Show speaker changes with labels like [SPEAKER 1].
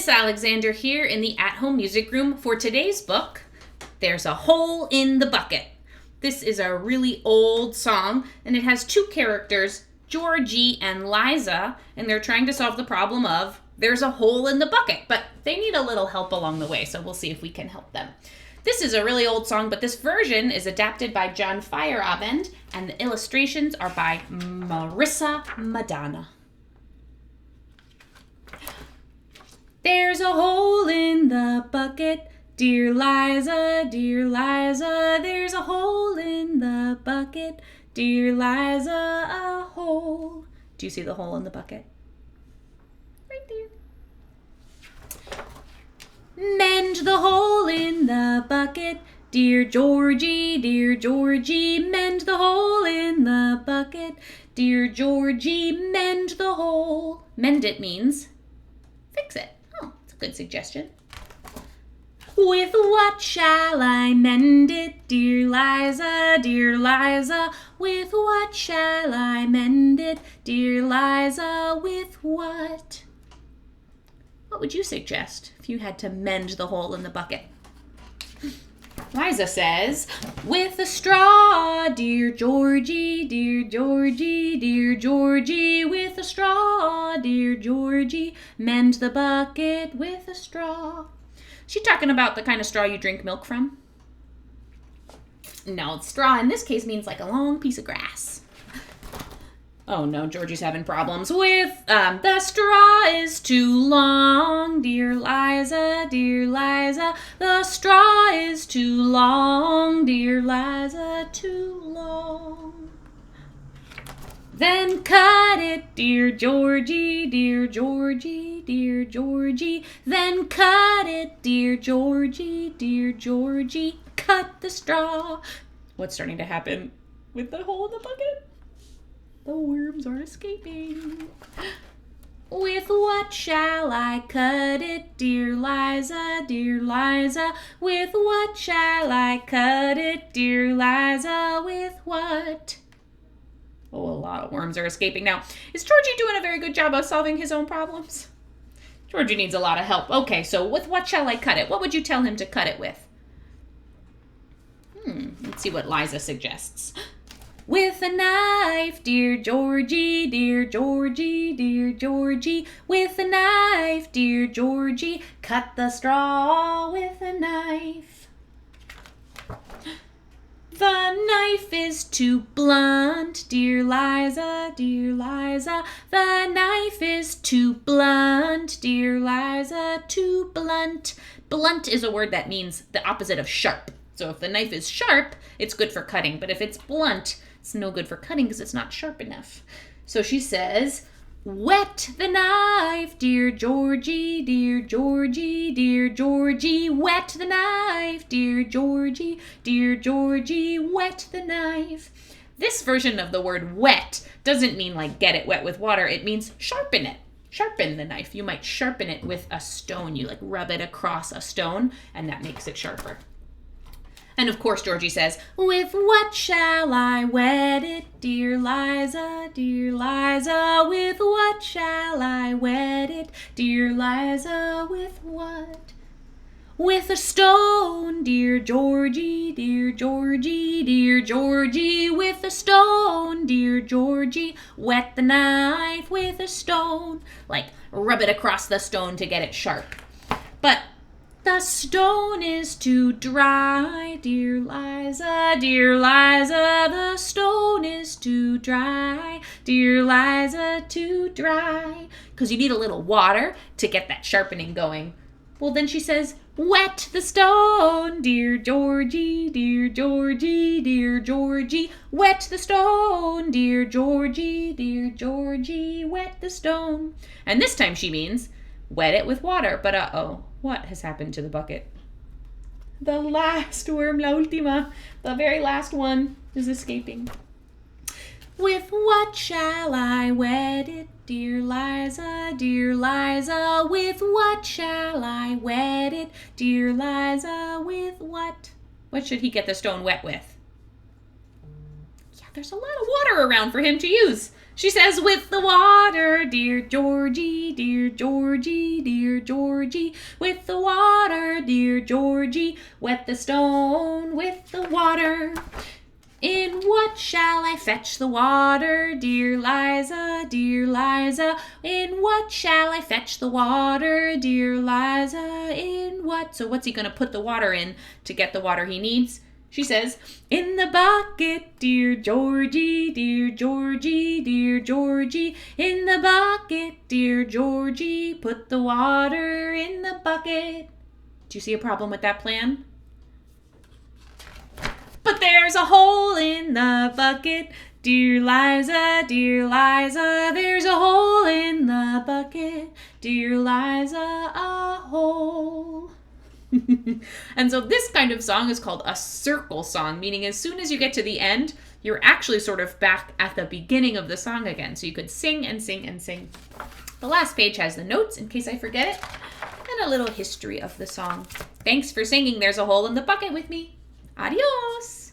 [SPEAKER 1] Miss Alexander here in the at-home music room for today's book, There's a Hole in the Bucket. This is a really old song, and it has two characters, Georgie and Liza, and they're trying to solve the problem of there's a hole in the bucket, but they need a little help along the way, so we'll see if we can help them. This is a really old song, but this version is adapted by John Feierabend, and the illustrations are by Marissa Madonna. There's a hole in the bucket, dear Liza, there's a hole in the bucket, dear Liza, a hole. Do you see the hole in the bucket? Right there. Mend the hole in the bucket, dear Georgie, mend the hole in the bucket, dear Georgie, mend the hole. Mend it means fix it. Oh, it's a good suggestion. With what shall I mend it, dear Liza, with what shall I mend it, dear Liza, with what? What would you suggest if you had to mend the hole in the bucket? Liza says, with a straw, dear Georgie, with a straw, dear Georgie, mend the bucket with a straw. Is she talking about the kind of straw you drink milk from? No, straw in this case means like a long piece of grass. Oh no, Georgie's having problems with, the straw is too long, dear Liza, the straw is too long, dear Liza, too long. Then cut it, dear Georgie, then cut it, dear Georgie, cut the straw. What's starting to happen with the hole in the bucket? The worms are escaping. With what shall I cut it, dear Liza, with what shall I cut it, dear Liza, with what? Oh, a lot of worms are escaping now. Is Georgie doing a very good job of solving his own problems? Georgie needs a lot of help. Okay, so with what shall I cut it? What would you tell him to cut it with? Let's see what Liza suggests. With a knife, dear Georgie, with a knife, dear Georgie, cut the straw with a knife. The knife is too blunt, dear Liza, the knife is too blunt, dear Liza, too blunt. Blunt is a word that means the opposite of sharp. So if the knife is sharp, it's good for cutting, but if it's blunt, it's no good for cutting because it's not sharp enough. So she says, wet the knife, dear Georgie, wet the knife, dear Georgie, wet the knife. This version of the word wet doesn't mean like get it wet with water. It means sharpen it. Sharpen the knife. You might sharpen it with a stone. You like rub it across a stone and that makes it sharper. And of course, Georgie says, with what shall I wet it, dear Liza, with what shall I wet it, dear Liza, with what? With a stone, dear Georgie, with a stone, dear Georgie, wet the knife with a stone. Like, rub it across the stone to get it sharp. But the stone is too dry, dear Liza, the stone is too dry, dear Liza, too dry. Because you need a little water to get that sharpening going. Well, then she says, wet the stone, dear Georgie, wet the stone, dear Georgie, wet the stone. And this time she means wet it with water, but uh-oh. What has happened to the bucket? The last worm, la última, the very last one is escaping. With what shall I wet it, dear Liza, with what shall I wet it, dear Liza, with what? What should he get the stone wet with? Yeah, there's a lot of water around for him to use. She says, with the water, dear Georgie, dear Georgie, dear Georgie. With the water, dear Georgie. Wet the stone with the water. In what shall I fetch the water, dear Liza, dear Liza? In what shall I fetch the water, dear Liza? In what? So what's he going to put the water in to get the water he needs? She says, in the bucket, dear Georgie, dear Georgie, dear Georgie. In the bucket, dear Georgie. Put the water in the bucket. Do you see a problem with that plan? But there's a hole in the bucket, dear Liza, dear Liza. There's a hole in the bucket, dear Liza, a hole. And so this kind of song is called a circle song, meaning as soon as you get to the end, you're actually sort of back at the beginning of the song again. So you could sing and sing and sing. The last page has the notes in case I forget it, and a little history of the song. Thanks for singing There's a Hole in the Bucket with me. Adios!